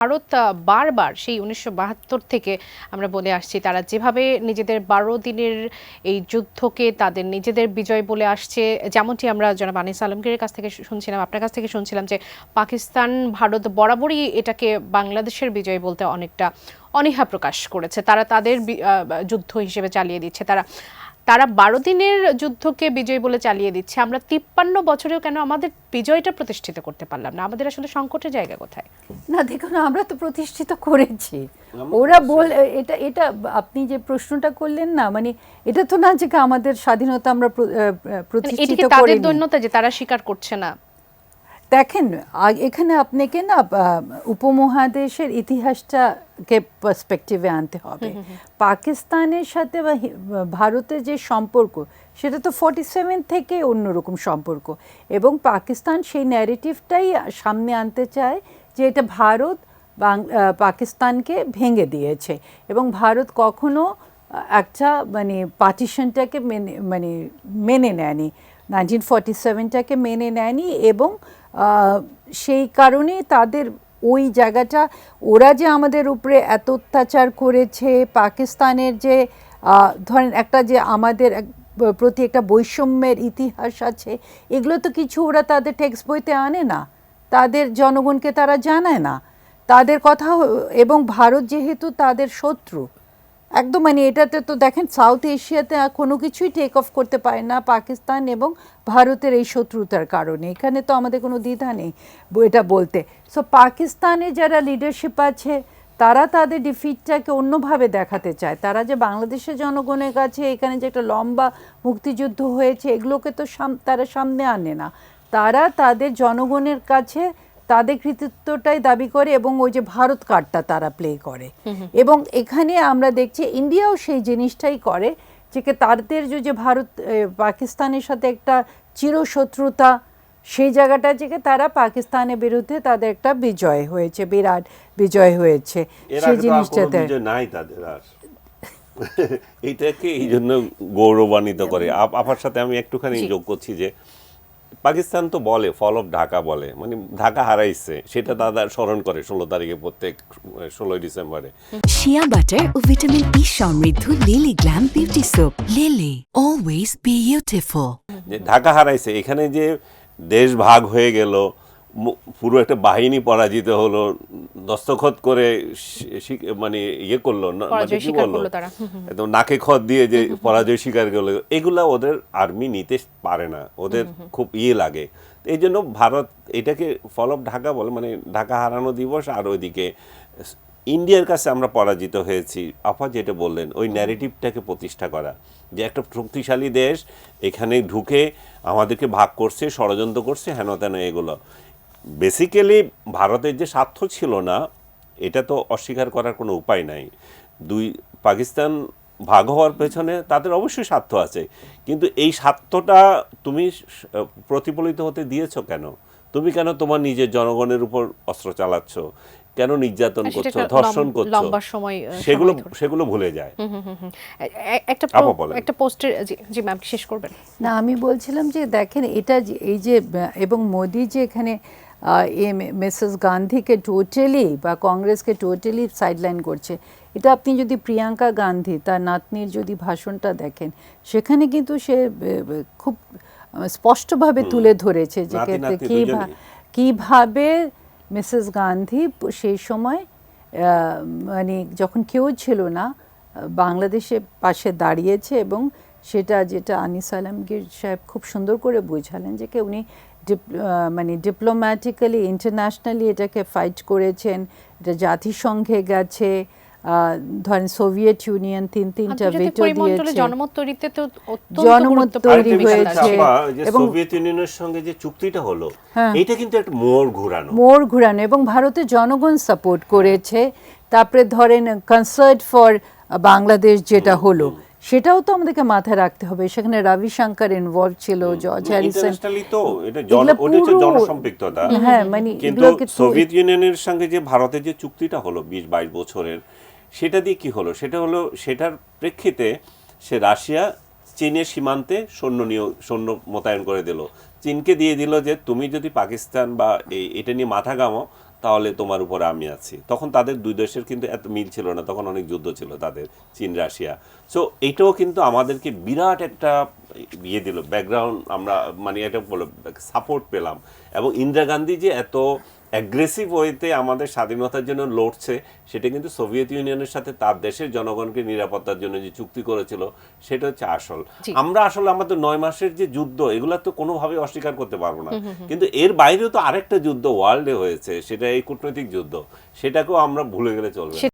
ভারত বারবার সেই ১৯৭২ থেকে আমরা বলে আসছি, তারা যেভাবে নিজেদের ১২ দিনের এই যুদ্ধকে তাদের নিজেদের বিজয় বলে আসছে, যেমনটি আমরা জনাব আনিস আলমগীরের কাছ থেকে শুনছিলাম, আপনার কাছ থেকে শুনছিলাম যে পাকিস্তান ভারত বরাবরই এটাকে বাংলাদেশের বিজয় বলতে অনেকটা অনীহা প্রকাশ করেছে। তারা তাদের যুদ্ধ হিসেবে চালিয়ে দিচ্ছে। তারা তারা ১২ দিনের যুদ্ধকে বিজয় বলে চালিয়ে দিচ্ছে। আমরা ৫৩ বছরেও কেন আমাদের বিজয়টা প্রতিষ্ঠিত করতে পারলাম না? আমাদের আসলে সংকটের জায়গা কোথায়? না দেখুন, আমরা তো প্রতিষ্ঠিত করেছি। ওরা এটা এটা আপনি যে প্রশ্নটা করলেন না, মানে এটা তো না যে আমাদের স্বাধীনতা আমরা প্রতিষ্ঠিত করিনি। তাদের দৈন্যতা যে তারা স্বীকার করছে না। দেখেন, এখানে আপনাকে না উপমহাদেশের ইতিহাসটাকে পার্সপেক্টিভে আনতে হবে। পাকিস্তানের সাথে বা ভারতের যে সম্পর্ক, সেটা তো 47 থেকে অন্যরকম সম্পর্ক, এবং পাকিস্তান সেই ন্যারেটিভটাই সামনে আনতে চায় যে এটা ভারত পাকিস্তানকে ভেঙে দিয়েছে, এবং ভারত কখনো একটা পার্টিশনটাকে মেনে নেয়নি, 1947টাকে মেনে নেয়নি, এবং সেই কারণে তাদের ওই জায়গাটা, ওরা যে আমাদের উপরে এত অত্যাচার করেছে, পাকিস্তানের যে ধরেন একটা যে আমাদের প্রতি একটা বৈষম্যের ইতিহাস আছে, এগুলো তো কিছু ওরা তাদের টেক্সট বইতে আনে না, তাদের জনগণকে তারা জানায় না তাদের কথা। এবং ভারত যেহেতু তাদের শত্রু একদম, এটাতে তো দেখেন সাউথ এশিয়াতে কোনো কিছুই টেক অফ করতে পারে না পাকিস্তান এবং ভারতের এই শত্রুতার কারণে। এখানে তো আমাদের কোনো দ্বিধা নেই এটা বলতে। সো পাকিস্তানে যারা লিডারশিপ আছে, তারা তাদের ডিফিটটাকে অন্যভাবে দেখাতে চায়। তারা যে বাংলাদেশের জনগণের কাছে এখানে যে একটা লম্বা মুক্তিযুদ্ধ হয়েছে, এগুলোকে তো তারা সামনে আনে না। তারা তাদের জনগণের কাছে তাদের কৃতিত্বটাই দাবি করে, এবং ওই যে ভারত কার্ডটা তারা প্লে করে। এবং এখানে আমরা দেখছি ইন্ডিয়াও সেই জিনিসটাই করে, যে তাদের যে ভারত পাকিস্তানের সাথে একটা চিরশত্রুতা, সেই জায়গাটা থেকে তারা পাকিস্তানের বিরুদ্ধে তাদের একটা বিজয় হয়েছে, বিরাট বিজয় হয়েছে সেই জিনিসটাতে। নাই তাদের আর এইটাকে এই জন্য গৌরবান্বিত করে। আপনার সাথে আমি একটুখানি যোগ করছি যে পাকিস্তান তো বলে ফল অফ ঢাকা বলে, মানে ঢাকা হারাইছে, সেটা তারা স্মরণ করে 16 তারিখে, প্রত্যেক 16 ডিসেম্বরে। শিয়া বাটার ও ভিটামিন ই সমৃদ্ধ lily glam beauty soap. Lily, always beautiful. যে ঢাকা হারাইছে, এখানে যে দেশ ভাগ হয়ে গেল, পুরো একটা বাহিনী পরাজিত হলো, দস্তখত করে ইয়ে করলো, কি বললো, একদম নাকে খত দিয়ে যে পরাজয় স্বীকার করলো, এগুলা ওদের আর্মি নিতে পারে না, ওদের খুব লাগে। এই জন্য ভারত এটাকে ফল অফ ঢাকা বলে, মানে ঢাকা হারানো দিবস। আর ওইদিকে ইন্ডিয়ার কাছে আমরা পরাজিত হয়েছি। আপা যেটা বললেন, ওই ন্যারেটিভটাকে প্রতিষ্ঠা করা, যে একটা শক্তিশালী দেশ এখানে ঢুকে আমাদেরকে ভাগ করছে, ষড়যন্ত্র করছে, হেন তেন, এগুলো বেসিক্যালি ভারতের যে স্বার্থ ছিল না, এটা তো অস্বীকার করার কোনো উপায় নাই। পাকিস্তান ভাগ হওয়ার পেছনে তাদের অবশ্যই স্বার্থ আছে, কিন্তু এই স্বার্থটা তুমি প্রতিফলিত হতে দিয়েছো কেন? তুমি কেন তোমার নিজের জনগণের উপর অস্ত্র চালাচ্ছ, কেন নির্যাতন করছো, ধর্ষণ করছো, সেগুলো ভুলে যায়। একটা পোস্টের, জি ম্যাম শেষ করবেন না, আমি বলছিলাম যে দেখেন, এটা এই যে, এবং মোদি যে এখানে মিসেস গান্ধীকে টোটালি বা কংগ্রেসকে টোটালি সাইডলাইন করছে, এটা আপনি যদি প্রিয়াঙ্কা গান্ধী তার নাতনির যদি ভাষণটা দেখেন, সেখানে কিন্তু সে খুব স্পষ্টভাবে তুলে ধরেছে যে কিভাবে মিসেস গান্ধী সেই সময় যখন কেউ ছিল না, বাংলাদেশের পাশে দাঁড়িয়েছে। এবং যেটা আনিস আলমগীর সাহেব খুব সুন্দর করে বুঝালেন, যে উনি ডিপ্লোম্যাটিক্যালি ইন্টারন্যাশনালি এটাকে ফাইট করেছেন, এটা জাতিসংঘে গেছে, ধরেন সোভিয়েত ইউনিয়ন তিনটা ভেটো দিয়েছে, জনমত তৈরি হয়েছে। এবং সোভিয়েত ইউনিয়নের সঙ্গে যে চুক্তিটা হলো, এটা কিন্তু একটা মোড় ঘোরানো, এবং ভারতের জনগণ সাপোর্ট করেছে। তারপরে ধরেন কনসার্ট ফর বাংলাদেশ যেটা হলো, সেটাও তো আমাদেরকে মাথায় রাখতে হবে। সেখানে রবিশঙ্কর ইনভলভ ছিল, জর্জ হ্যারিসন, জনসম্পৃক্ততা। কিন্তু সোভিয়েত ইউনিয়নের সঙ্গে যে ভারতের যে চুক্তিটা হলো 20-22 বছরের, সেটা দিয়ে কি হলো? সেটার প্রেক্ষিতে সে রাশিয়া চীনের সীমান্তে সৈন্য মোতায়েন করে দিল, চীনকে দিয়ে দিল যে তুমি যদি পাকিস্তান বা এটা নিয়ে মাথা ঘামো, তাহলে তোমার উপর আমি আছি। তখন তাদের দুই দেশের কিন্তু এত মিল ছিল না, তখন অনেক যুদ্ধ ছিল তাদের, চীন রাশিয়া। সো এইটাও কিন্তু আমাদেরকে বিরাট একটা ইয়ে দিল, ব্যাকগ্রাউন্ড, আমরা মানে এটা বলে সাপোর্ট পেলাম। এবং ইন্দিরা গান্ধী যে এত অ্যাগ্রেসিভ ওয়েতে আমাদের স্বাধীনতার জন্য লড়ছে, সেটা কিন্তু সোভিয়েত ইউনিয়নের সাথে তার দেশের জনগণকে নিরাপত্তার জন্য যে চুক্তি করেছিল, সেটা হচ্ছে আসল। জি। আমরা আসলে আমাদের 9 মাসের যে যুদ্ধ, এগুলা তো কোনোভাবে অস্বীকার করতে পারবো না, কিন্তু এর বাইরেও তো আরেকটা যুদ্ধ ওয়ার্ল্ডে হয়েছে, সেটা এই কূটনৈতিক যুদ্ধ, সেটাকেও আমরা ভুলে গেলে চলবে না।